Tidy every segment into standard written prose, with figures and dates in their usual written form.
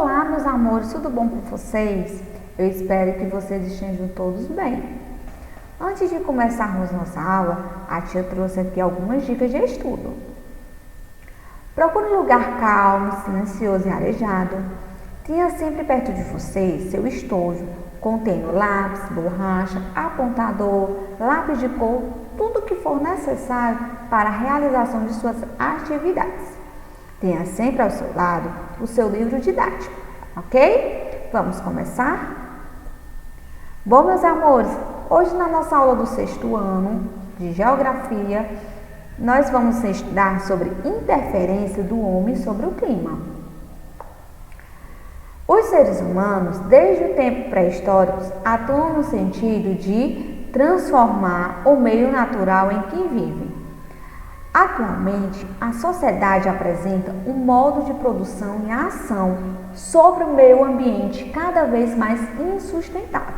Olá, meus amores, tudo bom com vocês? Eu espero que vocês estejam todos bem. Antes de começarmos nossa aula, a tia trouxe aqui algumas dicas de estudo. Procure um lugar calmo, silencioso e arejado. Tenha sempre perto de você seu estojo, contendo lápis, borracha, apontador, lápis de cor, tudo que for necessário para a realização de suas atividades. Tenha sempre ao seu lado o seu livro didático, ok? Vamos começar? Bom, meus amores, hoje na nossa aula do 6º ano de Geografia, nós vamos estudar sobre interferência do homem sobre o clima. Os seres humanos, desde o tempo pré-histórico, atuam no sentido de transformar o meio natural em que vivem. Atualmente, a sociedade apresenta um modo de produção e ação sobre o meio ambiente cada vez mais insustentável.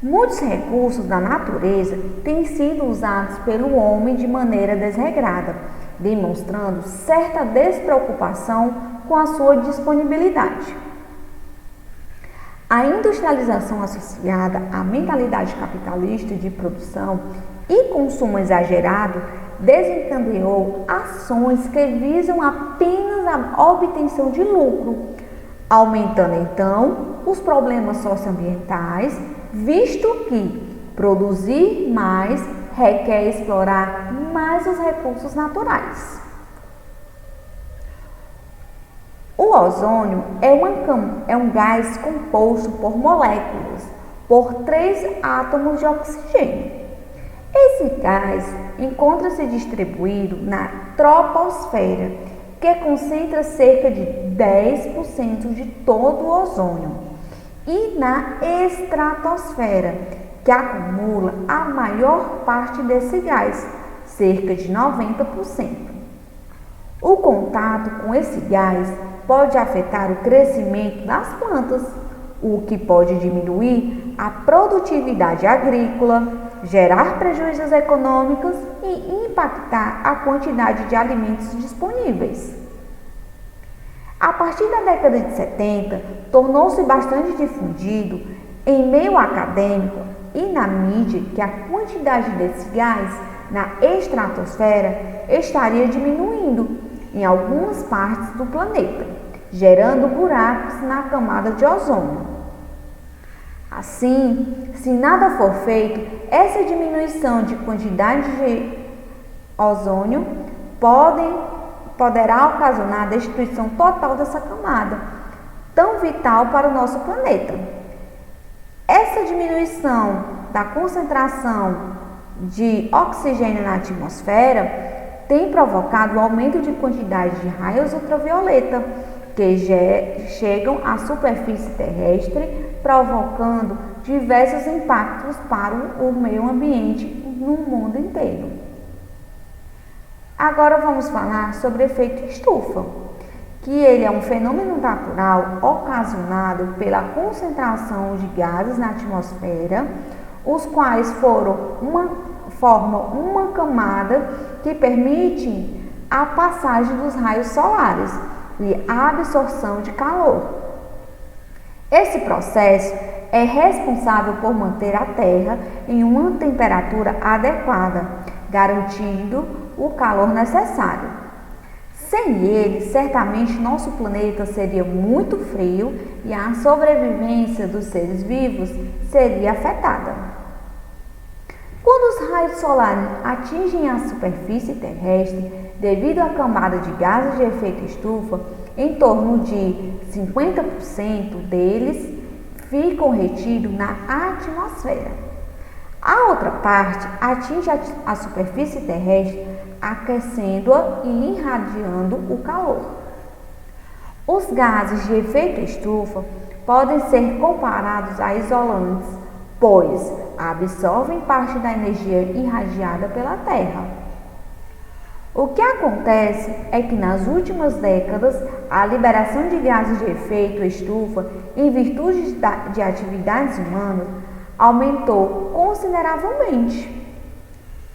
Muitos recursos da natureza têm sido usados pelo homem de maneira desregrada, demonstrando certa despreocupação com a sua disponibilidade. A industrialização associada à mentalidade capitalista de produção e consumo exagerado desencadeou ações que visam apenas a obtenção de lucro, aumentando então os problemas socioambientais, visto que produzir mais requer explorar mais os recursos naturais. O ozônio é um gás composto por moléculas, por 3 átomos de oxigênio. Esse gás encontra-se distribuído na troposfera, que concentra cerca de 10% de todo o ozônio, e na estratosfera, que acumula a maior parte desse gás, cerca de 90%. O contato com esse gás pode afetar o crescimento das plantas, o que pode diminuir a produtividade agrícola, gerar prejuízos econômicos e impactar a quantidade de alimentos disponíveis. A partir da década de 70, tornou-se bastante difundido em meio acadêmico e na mídia que a quantidade desse gás na estratosfera estaria diminuindo em algumas partes do planeta, gerando buracos na camada de ozônio. Assim, se nada for feito, essa diminuição de quantidade de ozônio poderá ocasionar a destruição total dessa camada, tão vital para o nosso planeta. Essa diminuição da concentração de oxigênio na atmosfera tem provocado o aumento de quantidade de raios ultravioleta que chegam à superfície terrestre, provocando diversos impactos para o meio ambiente no mundo inteiro. Agora vamos falar sobre o efeito estufa, que ele é um fenômeno natural ocasionado pela concentração de gases na atmosfera, os quais formam uma camada que permite a passagem dos raios solares e a absorção de calor. Esse processo é responsável por manter a Terra em uma temperatura adequada, garantindo o calor necessário. Sem ele, certamente nosso planeta seria muito frio e a sobrevivência dos seres vivos seria afetada. Quando os raios solares atingem a superfície terrestre, devido à camada de gases de efeito estufa, em torno de 50% deles ficam retidos na atmosfera. A outra parte atinge a superfície terrestre, aquecendo-a e irradiando o calor. Os gases de efeito estufa podem ser comparados a isolantes, pois absorvem parte da energia irradiada pela Terra. O que acontece é que nas últimas décadas, a liberação de gases de efeito estufa, em virtude de atividades humanas, aumentou consideravelmente.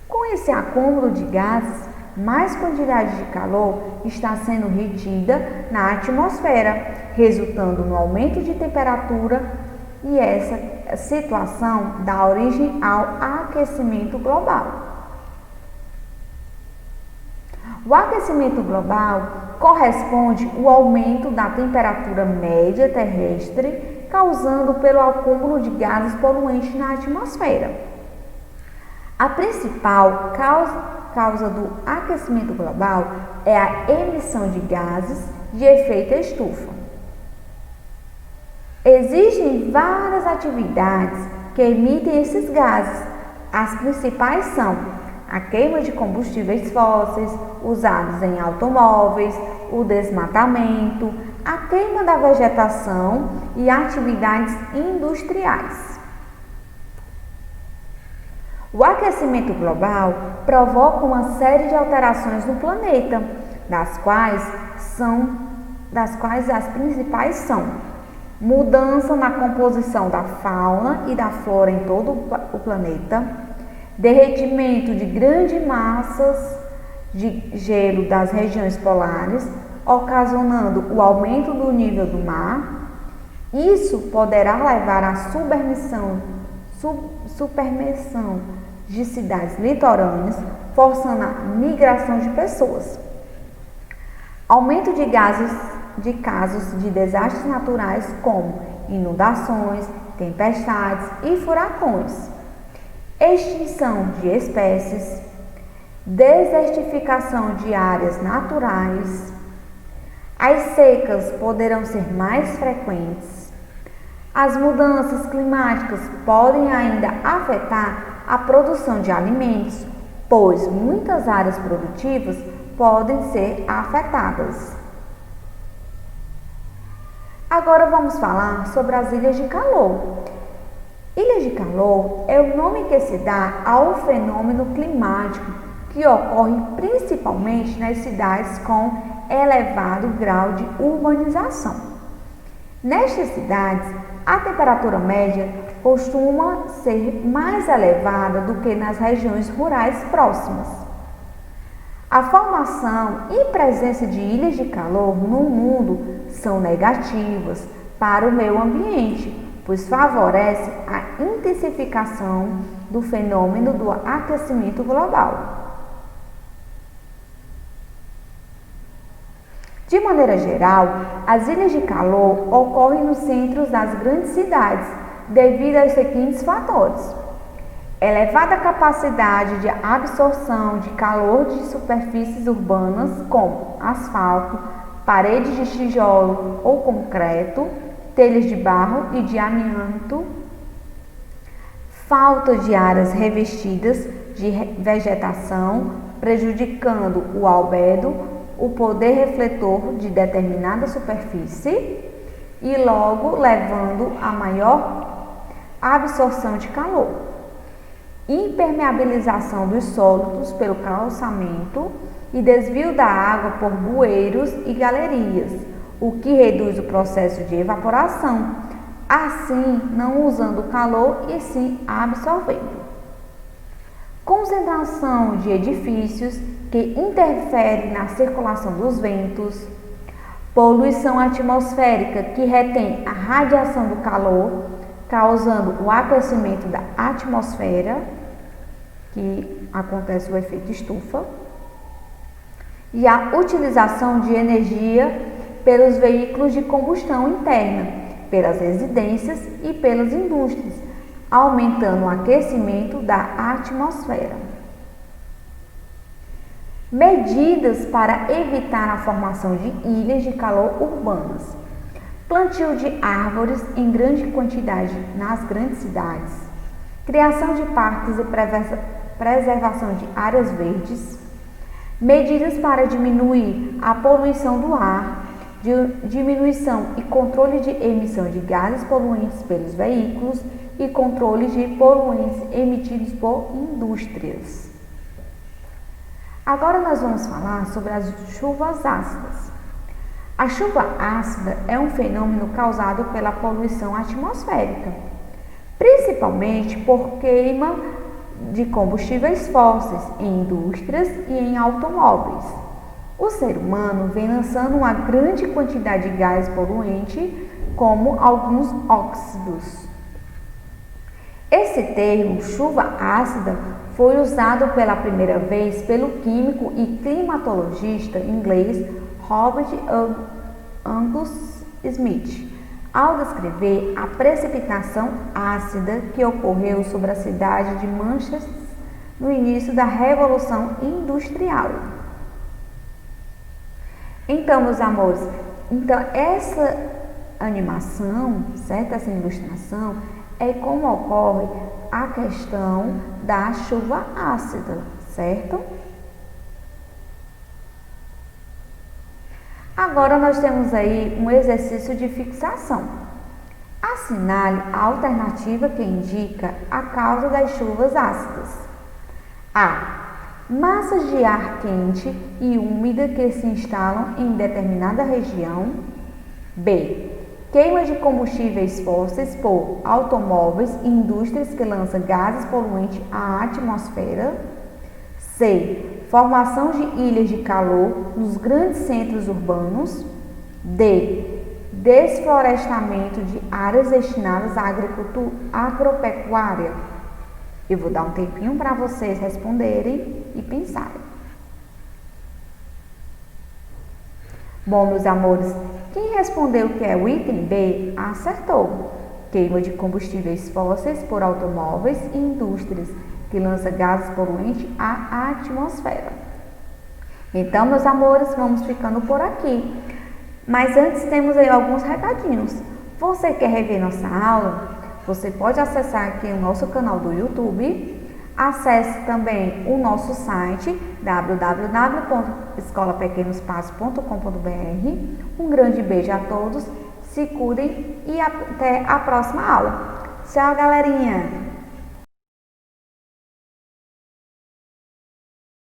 Com esse acúmulo de gases, mais quantidade de calor está sendo retida na atmosfera, resultando no aumento de temperatura, e essa situação dá origem ao aquecimento global. O aquecimento global corresponde ao aumento da temperatura média terrestre causado pelo acúmulo de gases poluentes na atmosfera. A principal causa do aquecimento global é a emissão de gases de efeito estufa. Existem várias atividades que emitem esses gases. As principais são a queima de combustíveis fósseis usados em automóveis, o desmatamento, a queima da vegetação e atividades industriais. O aquecimento global provoca uma série de alterações no planeta, das quais as principais são mudança na composição da fauna e da flora em todo o planeta, derretimento de grandes massas de gelo das regiões polares, ocasionando o aumento do nível do mar. Isso poderá levar à submersão de cidades litorâneas, forçando a migração de pessoas. Aumento de casos de desastres naturais como inundações, tempestades e furacões. Extinção de espécies, desertificação de áreas naturais, as secas poderão ser mais frequentes, as mudanças climáticas podem ainda afetar a produção de alimentos, pois muitas áreas produtivas podem ser afetadas. Agora vamos falar sobre as ilhas de calor. Ilhas de calor é o nome que se dá ao fenômeno climático que ocorre principalmente nas cidades com elevado grau de urbanização. Nestas cidades, a temperatura média costuma ser mais elevada do que nas regiões rurais próximas. A formação e presença de ilhas de calor no mundo são negativas para o meio ambiente, pois favorece a intensificação do fenômeno do aquecimento global. De maneira geral, as ilhas de calor ocorrem nos centros das grandes cidades devido aos seguintes fatores: elevada capacidade de absorção de calor de superfícies urbanas como asfalto, paredes de tijolo ou concreto, telhas de barro e de amianto, falta de áreas revestidas de vegetação, prejudicando o albedo, o poder refletor de determinada superfície e logo levando a maior absorção de calor. Impermeabilização dos sólidos pelo calçamento e desvio da água por bueiros e galerias, o que reduz o processo de evaporação, assim não usando o calor e sim absorvendo. Concentração de edifícios que interfere na circulação dos ventos, poluição atmosférica que retém a radiação do calor, causando o aquecimento da atmosfera, que acontece o efeito estufa, e a utilização de energia pelos veículos de combustão interna, pelas residências e pelas indústrias, aumentando o aquecimento da atmosfera. Medidas para evitar a formação de ilhas de calor urbanas. Plantio de árvores em grande quantidade nas grandes cidades. Criação de parques e preservação de áreas verdes. Medidas para diminuir a poluição do ar. Diminuição e controle de emissão de gases poluentes pelos veículos e controle de poluentes emitidos por indústrias. Agora nós vamos falar sobre as chuvas ácidas. A chuva ácida é um fenômeno causado pela poluição atmosférica, principalmente por queima de combustíveis fósseis em indústrias e em automóveis. O ser humano vem lançando uma grande quantidade de gás poluente, como alguns óxidos. Esse termo, chuva ácida, foi usado pela primeira vez pelo químico e climatologista inglês Robert Angus Smith, ao descrever a precipitação ácida que ocorreu sobre a cidade de Manchester no início da Revolução Industrial. Então, meus amores, essa animação, certo? Essa ilustração é como ocorre a questão da chuva ácida, certo? Agora nós temos aí um exercício de fixação. Assinale a alternativa que indica a causa das chuvas ácidas. A. Massas de ar quente e úmida que se instalam em determinada região. B. Queima de combustíveis fósseis por automóveis e indústrias que lançam gases poluentes à atmosfera. C. Formação de ilhas de calor nos grandes centros urbanos. D. Desflorestamento de áreas destinadas à agricultura agropecuária. Eu vou dar um tempinho para vocês responderem e pensarem. Bom, meus amores, quem respondeu que é o item B, acertou. Queima de combustíveis fósseis por automóveis e indústrias que lança gases poluentes à atmosfera. Então, meus amores, vamos ficando por aqui. Mas antes temos aí alguns recadinhos. Você quer rever nossa aula? Você pode acessar aqui o nosso canal do YouTube. Acesse também o nosso site www.escolapequenospassos.com.br. Um grande beijo a todos, se cuidem e até a próxima aula. Tchau, galerinha!